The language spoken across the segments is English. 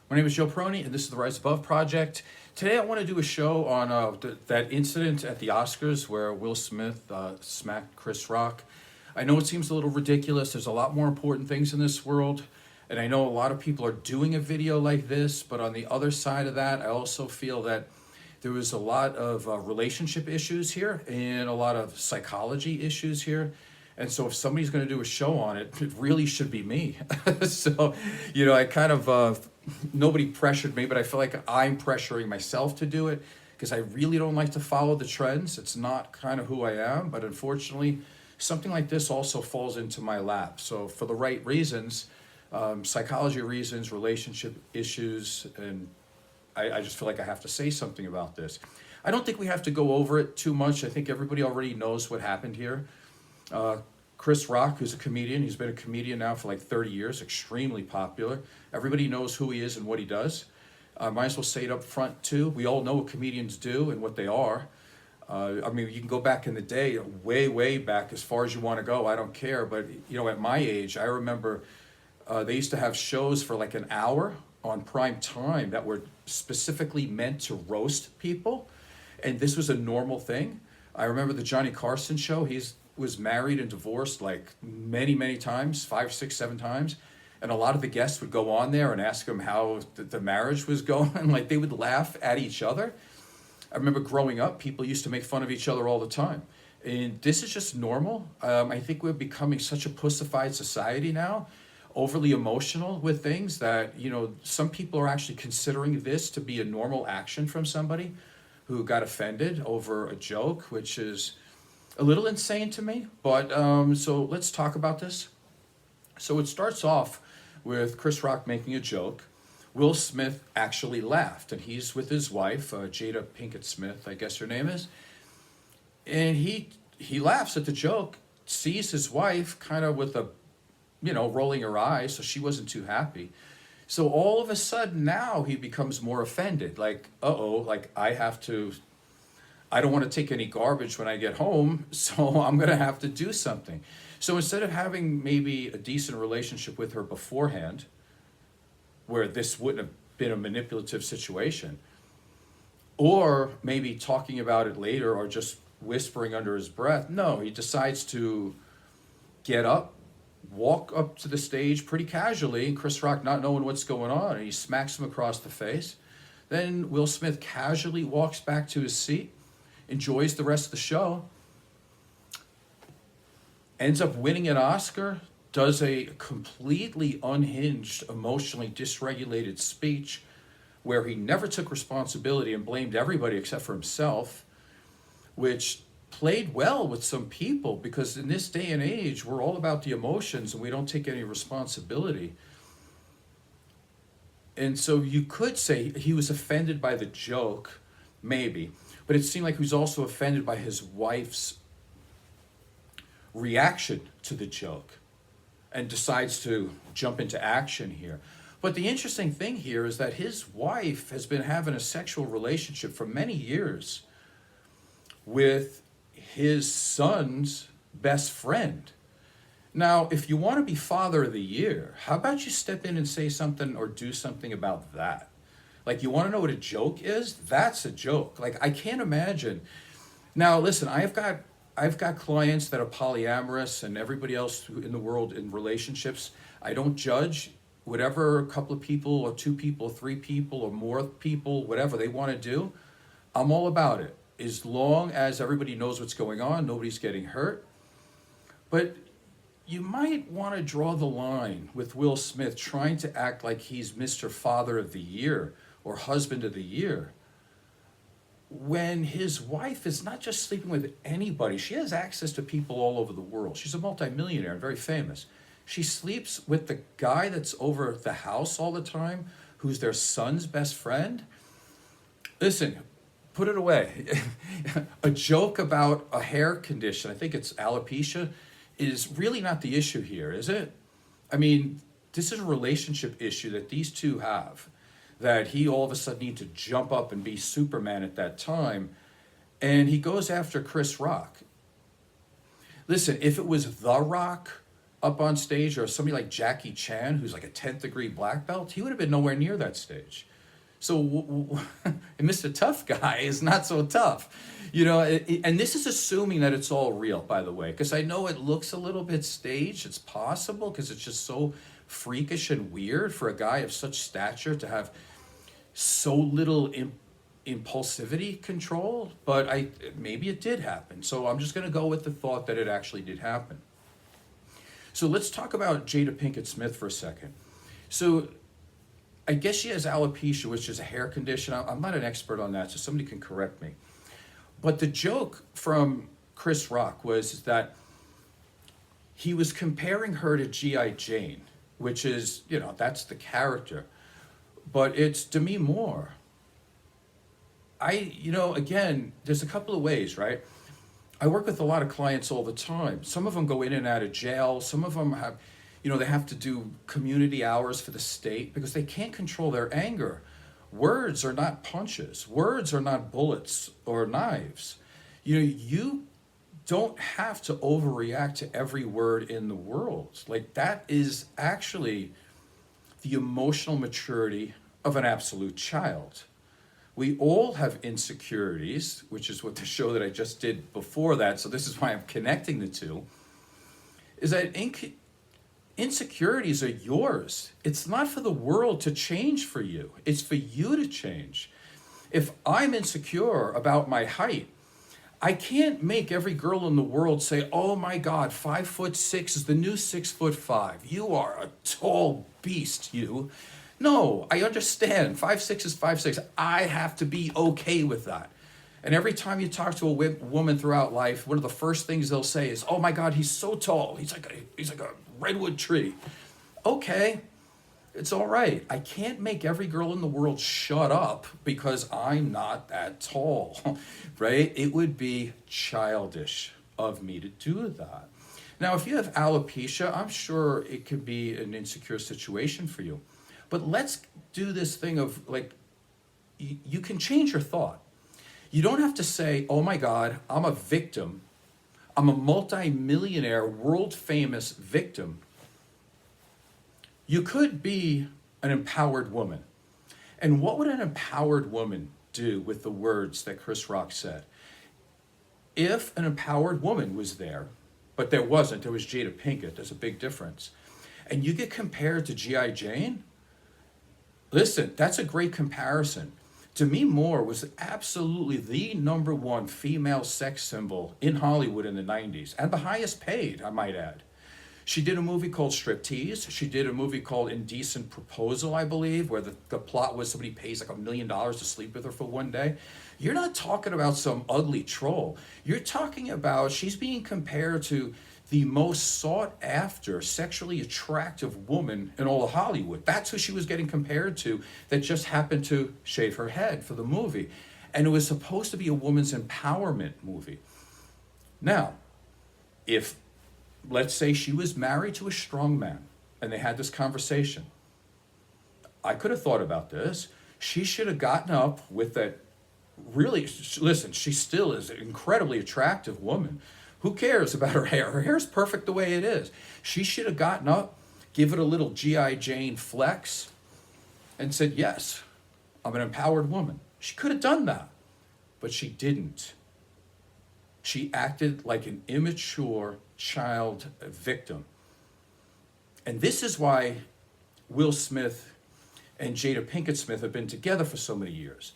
My name is Joe Peroni, and this is the Rise Above Project. Today I want to do a show on that incident at the Oscars where Will Smith smacked Chris Rock. I know it seems a little ridiculous. There's a lot more important things in this world, and I know a lot of people are doing a video like this, but on the other side of that, I also feel that there was a lot of relationship issues here and a lot of psychology issues here. And so if somebody's going to do a show on it, it really should be me. So, I kind of, nobody pressured me, but I feel like I'm pressuring myself to do it because I really don't like to follow the trends. It's not kind of who I am, but unfortunately, something like this also falls into my lap. So for the right reasons, psychology reasons, relationship issues, and I just feel like I have to say something about this. I don't think we have to go over it too much. I think everybody already knows what happened here. Chris Rock, who's a comedian, he's been a comedian now for like 30 years, extremely popular. Everybody knows who he is and what he does. Might as well say it up front too. We all know what comedians do and what they are. You can go back in the day, way back, as far as you want to go. I don't care. But, at my age, I remember they used to have shows for like an hour on prime time that were specifically meant to roast people. And this was a normal thing. I remember the Johnny Carson show. He was married and divorced like many times, 5, 6, 7 times. And a lot of the guests would go on there and ask him how the marriage was going. Like they would laugh at each other. I remember growing up, people used to make fun of each other all the time. And this is just normal. I think we're becoming such a pussified society now, overly emotional with things that, some people are actually considering this to be a normal action from somebody who got offended over a joke, which is a little insane to me. But so let's talk about this. So it starts off with Chris Rock making a joke. Will Smith actually laughed, and he's with his wife, Jada Pinkett Smith, I guess her name is. And he laughs at the joke, sees his wife kind of with a, rolling her eyes, so she wasn't too happy. So all of a sudden now he becomes more offended, like, like I don't want to take any garbage when I get home, so I'm going to have to do something. So instead of having maybe a decent relationship with her beforehand, where this wouldn't have been a manipulative situation, or maybe talking about it later or just whispering under his breath, no, he decides to get up, walk up to the stage pretty casually, Chris Rock not knowing what's going on, and he smacks him across the face. Then Will Smith casually walks back to his seat, enjoys the rest of the show, ends up winning an Oscar, does a completely unhinged, emotionally dysregulated speech where he never took responsibility and blamed everybody except for himself, which played well with some people because in this day and age, we're all about the emotions and we don't take any responsibility. And so you could say he was offended by the joke, maybe, but it seemed like he was also offended by his wife's reaction to the joke and decides to jump into action here. But the interesting thing here is that his wife has been having a sexual relationship for many years with his son's best friend. Now, if you want to be Father of the Year, how about you step in and say something or do something about that? Like, you want to know what a joke is? That's a joke. Like, I can't imagine. Now, listen, I've got clients that are polyamorous and everybody else in the world in relationships. I don't judge. Whatever a couple of people or 2 people, 3 people or more people, whatever they want to do, I'm all about it. As long as everybody knows what's going on, nobody's getting hurt. But you might want to draw the line with Will Smith trying to act like he's Mr. Father of the Year or Husband of the Year, when his wife is not just sleeping with anybody. She has access to people all over the world. She's a multimillionaire and very famous. She sleeps with the guy that's over the house all the time, who's their son's best friend. Listen, put it away. A joke about a hair condition, I think it's alopecia, is really not the issue here, is it? I mean, this is a relationship issue that these two have, that he all of a sudden needs to jump up and be Superman at that time, and he goes after Chris Rock. Listen, if it was The Rock, up on stage, or somebody like Jackie Chan, who's like a 10th degree black belt, he would have been nowhere near that stage. So, and Mr. Tough Guy is not so tough. And this is assuming that it's all real, by the way, because I know it looks a little bit staged. It's possible because it's just so freakish and weird for a guy of such stature to have so little impulsivity control, but maybe it did happen. So I'm just going to go with the thought that it actually did happen. So let's talk about Jada Pinkett Smith for a second. So I guess she has alopecia, which is a hair condition. I'm not an expert on that, so somebody can correct me. But the joke from Chris Rock was that he was comparing her to G.I. Jane, which is, that's the character. But it's Demi Moore. Again, there's a couple of ways, right? I work with a lot of clients all the time. Some of them go in and out of jail. Some of them have, they have to do community hours for the state because they can't control their anger. Words are not punches. Words are not bullets or knives. You don't have to overreact to every word in the world. Like, that is actually the emotional maturity of an absolute child. We all have insecurities, which is what the show that I just did before that, so this is why I'm connecting the two, is that insecurities are yours. It's not for the world to change for you. It's for you to change. If I'm insecure about my height, I can't make every girl in the world say, oh my God, 5'6" is the new 6'5". You are a tall beast, you. No, I understand. 5'6" is 5'6". I have to be okay with that. And every time you talk to a woman throughout life, one of the first things they'll say is, oh my God, he's so tall. He's like a redwood tree. Okay, it's all right. I can't make every girl in the world shut up because I'm not that tall, right? It would be childish of me to do that. Now, if you have alopecia, I'm sure it could be an insecure situation for you. But let's do this thing of you can change your thought. You don't have to say, oh my God, I'm a victim. I'm a multi-millionaire, world-famous victim. You could be an empowered woman. And what would an empowered woman do with the words that Chris Rock said? If an empowered woman was there, but there wasn't, there was Jada Pinkett, there's a big difference. And you get compared to G.I. Jane, listen, that's a great comparison. Demi Moore was absolutely the #1 female sex symbol in Hollywood in the 90s, and the highest paid, I might add. She did a movie called Striptease. She did a movie called Indecent Proposal, I believe, where the plot was somebody pays like $1 million to sleep with her for one day. You're not talking about some ugly troll. You're talking about she's being compared to the most sought after, sexually attractive woman in all of Hollywood. That's who she was getting compared to, that just happened to shave her head for the movie. And it was supposed to be a woman's empowerment movie. Now, if, let's say she was married to a strong man and they had this conversation, I could have thought about this. She should have gotten up with that really, listen, she still is an incredibly attractive woman. Who cares about her hair? Her hair's perfect the way it is. She should have gotten up, give it a little G.I. Jane flex, and said, yes, I'm an empowered woman. She could have done that, but she didn't. She acted like an immature child victim. And this is why Will Smith and Jada Pinkett Smith have been together for so many years.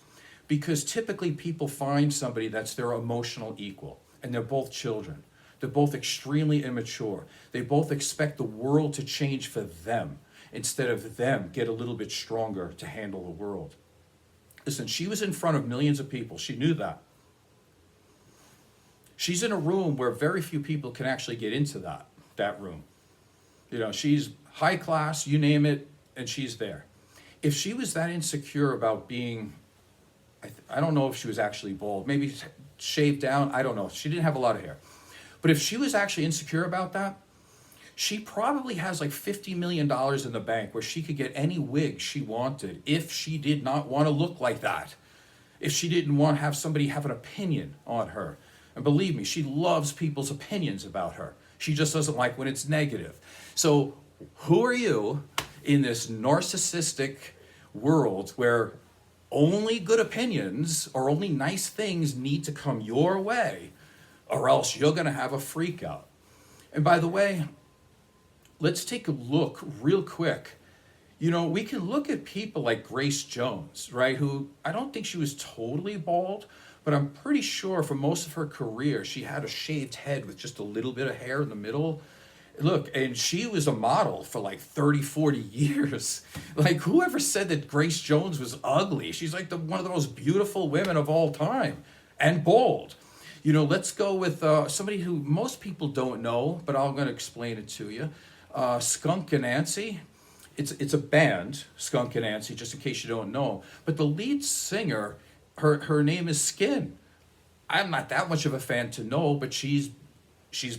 Because typically people find somebody that's their emotional equal. And they're both children. They're both extremely immature. They both expect the world to change for them instead of them get a little bit stronger to handle the world. Listen, she was in front of millions of people. She knew that. She's in a room where very few people can actually get into that room. She's high class, you name it, and she's there. If she was that insecure about being, I don't know if she was actually bald, maybe shaved down, I don't know. She didn't have a lot of hair. But if she was actually insecure about that, she probably has like $50 million in the bank where she could get any wig she wanted if she did not want to look like that. If she didn't want to have somebody have an opinion on her. And believe me, she loves people's opinions about her. She just doesn't like when it's negative. So who are you in this narcissistic world where only good opinions or only nice things need to come your way, or else you're going to have a freak out? And by the way, let's take a look real quick. You know, we can look at people like Grace Jones, right? Who, I don't think she was totally bald, but I'm pretty sure for most of her career, she had a shaved head with just a little bit of hair in the middle. Look, and she was a model for like 30, 40 years. Like, whoever said that Grace Jones was ugly? She's like one of the most beautiful women of all time, and bald. You know, let's go with somebody who most people don't know, but I'm going to explain it to you. Skunk and Nancy. It's a band, Skunk and Nancy, just in case you don't know. But the lead singer, her name is Skin. I'm not that much of a fan to know, but she's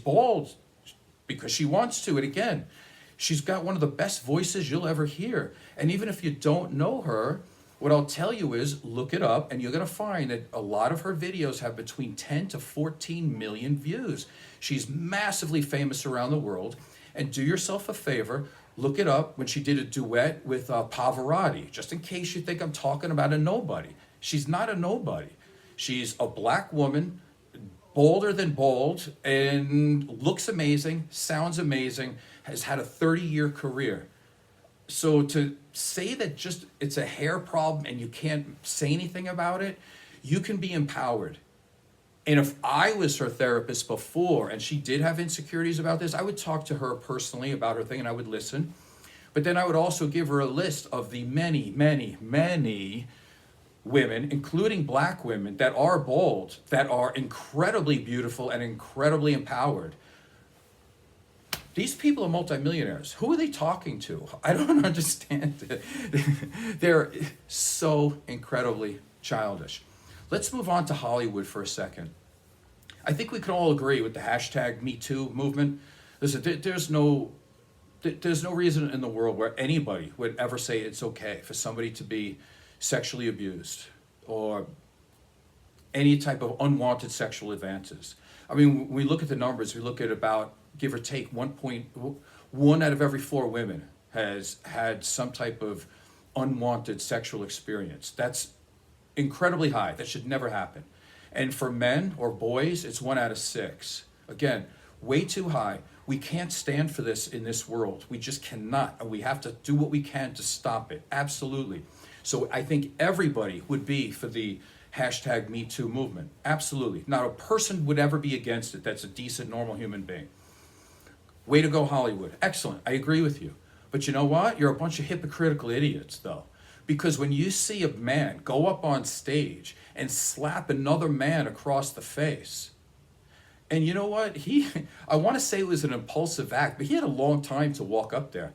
bald because she wants to. And again, she's got one of the best voices you'll ever hear. And even if you don't know her, what I'll tell you is look it up, and you're going to find that a lot of her videos have between 10 to 14 million views. She's massively famous around the world. And do yourself a favor, look it up when she did a duet with Pavarotti, just in case you think I'm talking about a nobody. She's not a nobody. She's a black woman, bolder than bald, and looks amazing, sounds amazing, has had a 30-year career. So to say that just it's a hair problem and you can't say anything about it, you can be empowered. And if I was her therapist before and she did have insecurities about this, I would talk to her personally about her thing and I would listen. But then I would also give her a list of the many, many, many women, including black women, that are bold, that are incredibly beautiful and incredibly empowered. These people are multimillionaires. Who are they talking to? I don't understand it. They're so incredibly childish. Let's move on to Hollywood for a second. I think we can all agree with the hashtag Me Too movement. There's no reason in the world where anybody would ever say it's okay for somebody to be sexually abused or any type of unwanted sexual advances. I mean, when we look at the numbers, we look at about, give or take, 1.1 out of every 4 women has had some type of unwanted sexual experience. That's incredibly high. That should never happen. And for men or boys, it's 1 out of 6. Again, way too high. We can't stand for this in this world. We just cannot. And we have to do what we can to stop it. Absolutely. So I think everybody would be for the hashtag Me Too movement. Absolutely. Not a person would ever be against it that's a decent, normal human being. Way to go, Hollywood. Excellent. I agree with you. But you know what? You're a bunch of hypocritical idiots, though. Because when you see a man go up on stage and slap another man across the face, and you know what? I want to say it was an impulsive act, but he had a long time to walk up there.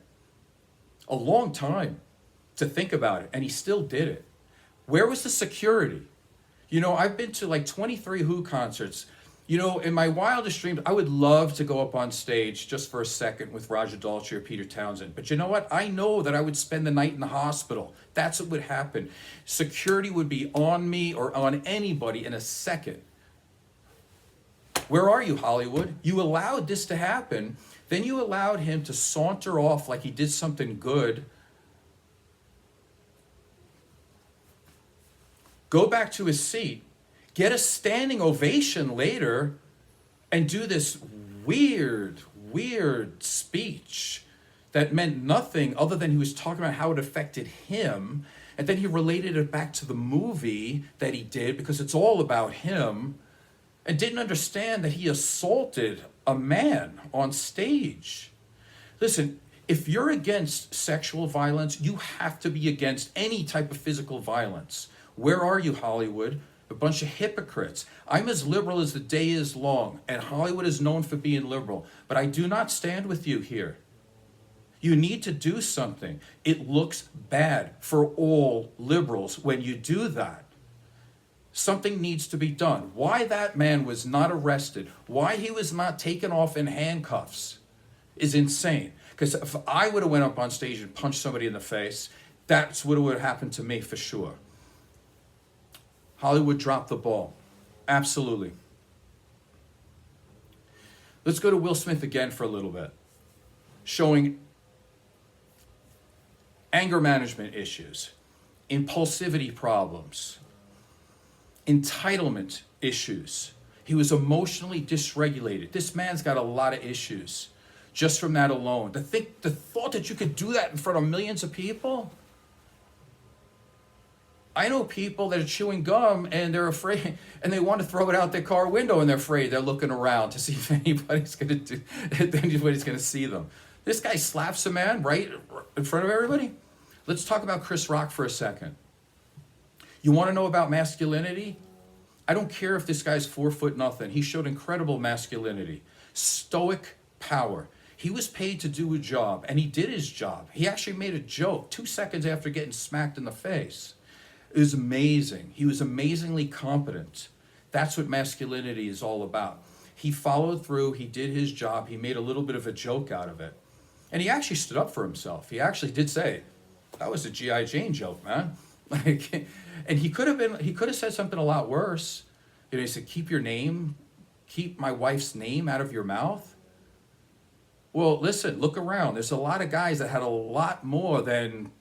A long time to think about it, and he still did it. Where was the security? You know, I've been to like 23 Who concerts. You know, in my wildest dreams, I would love to go up on stage just for a second with Roger Daltrey or Peter Townsend. But you know what? I know that I would spend the night in the hospital. That's what would happen. Security would be on me or on anybody in a second. Where are you, Hollywood? You allowed this to happen. Then you allowed him to saunter off like he did something good. Go back to his seat, get a standing ovation later, and do this weird speech that meant nothing other than he was talking about how it affected him. And then he related it back to the movie that he did because it's all about him, and didn't understand that he assaulted a man on stage. Listen, if you're against sexual violence, you have to be against any type of physical violence. Where are you, Hollywood? A bunch of hypocrites. I'm as liberal as the day is long, and Hollywood is known for being liberal, but I do not stand with you here. You need to do something. It looks bad for all liberals when you do that. Something needs to be done. Why that man was not arrested, why he was not taken off in handcuffs is insane. Because if I would have went up on stage and punched somebody in the face, that's what would have happened to me for sure. Hollywood dropped the ball. Absolutely. Let's go to Will Smith again for a little bit, showing anger management issues, impulsivity problems, entitlement issues. He was emotionally dysregulated. This man's got a lot of issues just from that alone. The thought that you could do that in front of millions of people. I know people that are chewing gum and they're afraid, and they want to throw it out their car window, and they're afraid. They're looking around to see if anybody's going to see them. This guy slaps a man right in front of everybody. Let's talk about Chris Rock for a second. You want to know about masculinity? I don't care if this guy's 4 foot nothing. He showed incredible masculinity, stoic power. He was paid to do a job, and he did his job. He actually made a joke 2 seconds after getting smacked in the face. It was amazing. He was amazingly competent. That's what masculinity is all about. He followed through. He did his job. He made a little bit of a joke out of it. And he actually stood up for himself. He actually did say, that was a G.I. Jane joke, man. And he could have said something a lot worse. You know, he said, keep my wife's name out of your mouth. Well, listen, look around. There's a lot of guys that had a lot more than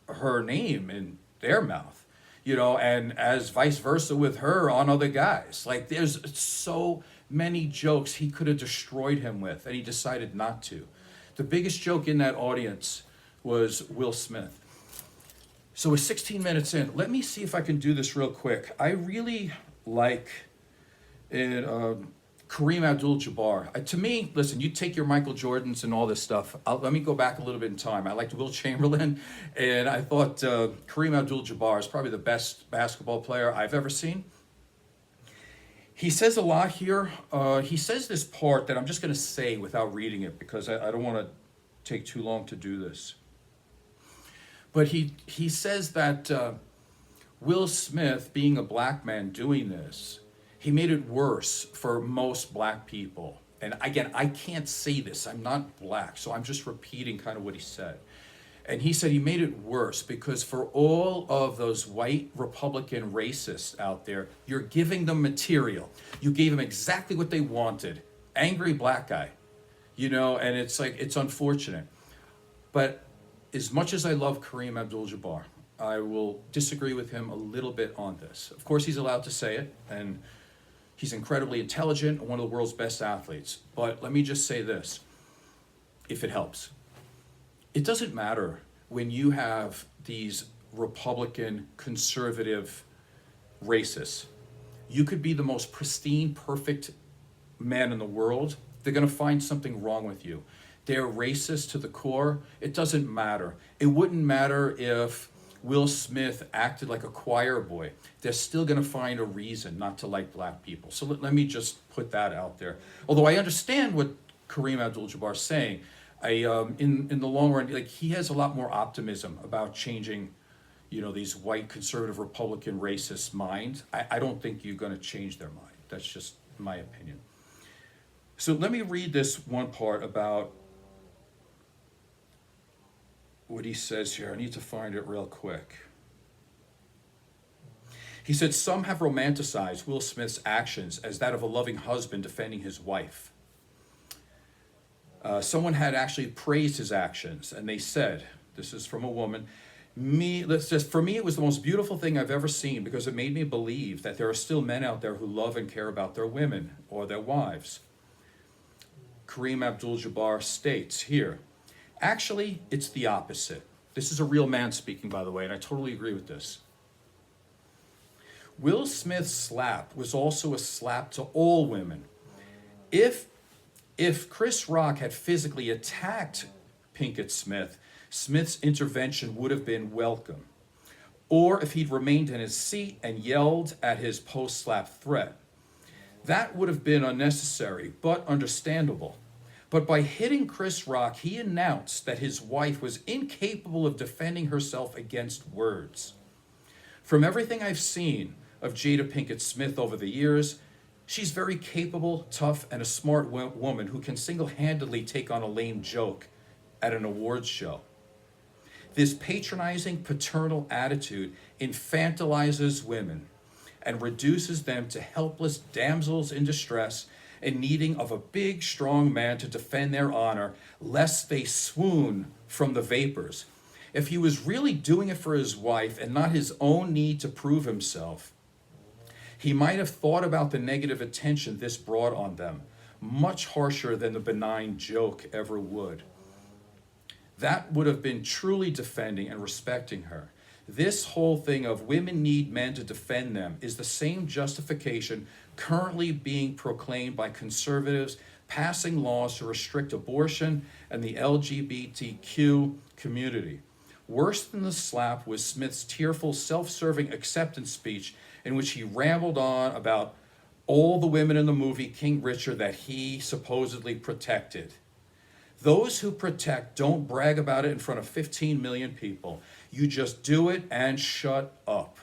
her name in their mouth, you know, and as vice versa with her on other guys. Like, there's so many jokes he could have destroyed him with, and he decided not to. The biggest joke in that audience was Will Smith. So we're 16 minutes in. Let me see if I can do this real quick. I really like Kareem Abdul-Jabbar. To me, listen, you take your Michael Jordans and all this stuff. Let me go back a little bit in time. I liked Will Chamberlain, and I thought Kareem Abdul-Jabbar is probably the best basketball player I've ever seen. He says a lot here. He says this part that I'm just going to say without reading it because I don't want to take too long to do this. But he says that Will Smith, being a black man doing this, he made it worse for most black people. And again, I can't say this. I'm not black, so I'm just repeating kind of what he said. And he said he made it worse because for all of those white Republican racists out there, you're giving them material. You gave them exactly what they wanted. Angry black guy. You know, and it's like, it's unfortunate. But as much as I love Kareem Abdul-Jabbar, I will disagree with him a little bit on this. Of course, he's allowed to say it, and he's incredibly intelligent and one of the world's best athletes. But let me just say this, if it helps. It doesn't matter when you have these Republican, conservative racists. You could be the most pristine, perfect man in the world. They're going to find something wrong with you. They're racist to the core. It doesn't matter. It wouldn't matter if Will Smith acted like a choir boy. They're still going to find a reason not to like black people. So let me just put that out there. Although I understand what Kareem Abdul-Jabbar is saying, in the long run, like, he has a lot more optimism about changing, you know, these white conservative Republican racists' minds. I don't think you're going to change their mind. That's just my opinion. So let me read this one part about what he says here. I need to find it real quick. He said, some have romanticized Will Smith's actions as that of a loving husband defending his wife. Someone had actually praised his actions, and they said, this is from a woman, for me, it was the most beautiful thing I've ever seen because it made me believe that there are still men out there who love and care about their women or their wives. Kareem Abdul-Jabbar states here, actually, it's the opposite. This is a real man speaking, by the way, and I totally agree with this. Will Smith's slap was also a slap to all women. If Chris Rock had physically attacked Pinkett Smith, Smith's intervention would have been welcome. Or if he'd remained in his seat and yelled at his post-slap threat. That would have been unnecessary, but understandable. But by hitting Chris Rock, he announced that his wife was incapable of defending herself against words. From everything I've seen of Jada Pinkett Smith over the years, she's very capable, tough, and a smart woman who can single-handedly take on a lame joke at an awards show. This patronizing paternal attitude infantilizes women and reduces them to helpless damsels in distress and needing of a big, strong man to defend their honor, lest they swoon from the vapors. If he was really doing it for his wife and not his own need to prove himself, he might have thought about the negative attention this brought on them, much harsher than the benign joke ever would. That would have been truly defending and respecting her. This whole thing of women need men to defend them is the same justification currently being proclaimed by conservatives passing laws to restrict abortion and the LGBTQ community. Worse than the slap was Smith's tearful, self-serving acceptance speech in which he rambled on about all the women in the movie King Richard that he supposedly protected. Those who protect don't brag about it in front of 15 million people. You just do it and shut up.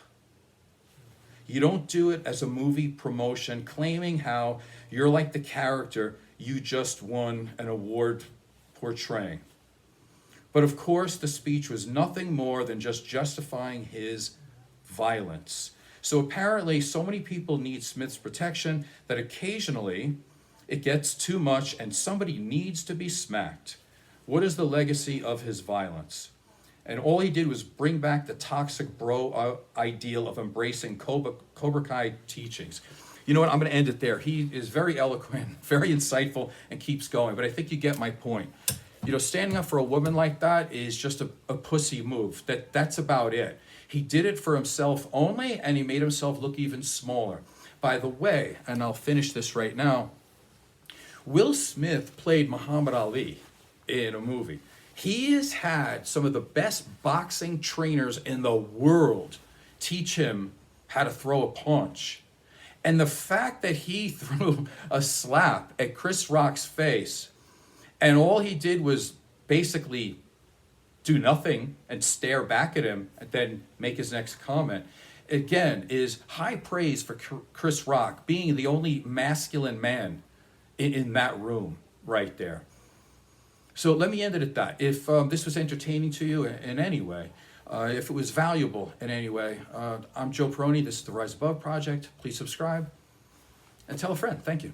You don't do it as a movie promotion claiming how you're like the character you just won an award portraying. But of course, the speech was nothing more than just justifying his violence. So apparently, so many people need Smith's protection that occasionally it gets too much and somebody needs to be smacked. What is the legacy of his violence? And all he did was bring back the toxic bro ideal of embracing Cobra Kai teachings. You know what? I'm going to end it there. He is very eloquent, very insightful, and keeps going. But I think you get my point. You know, standing up for a woman like that is just a pussy move. That's about it. He did it for himself only, and he made himself look even smaller. By the way, and I'll finish this right now, Will Smith played Muhammad Ali in a movie. He has had some of the best boxing trainers in the world teach him how to throw a punch. And the fact that he threw a slap at Chris Rock's face, and all he did was basically do nothing and stare back at him and then make his next comment, again, is high praise for Chris Rock being the only masculine man in that room right there. So let me end it at that. If this was entertaining to you in any way, if it was valuable in any way, I'm Joe Peroni. This is the Rise Above Project. Please subscribe and tell a friend. Thank you.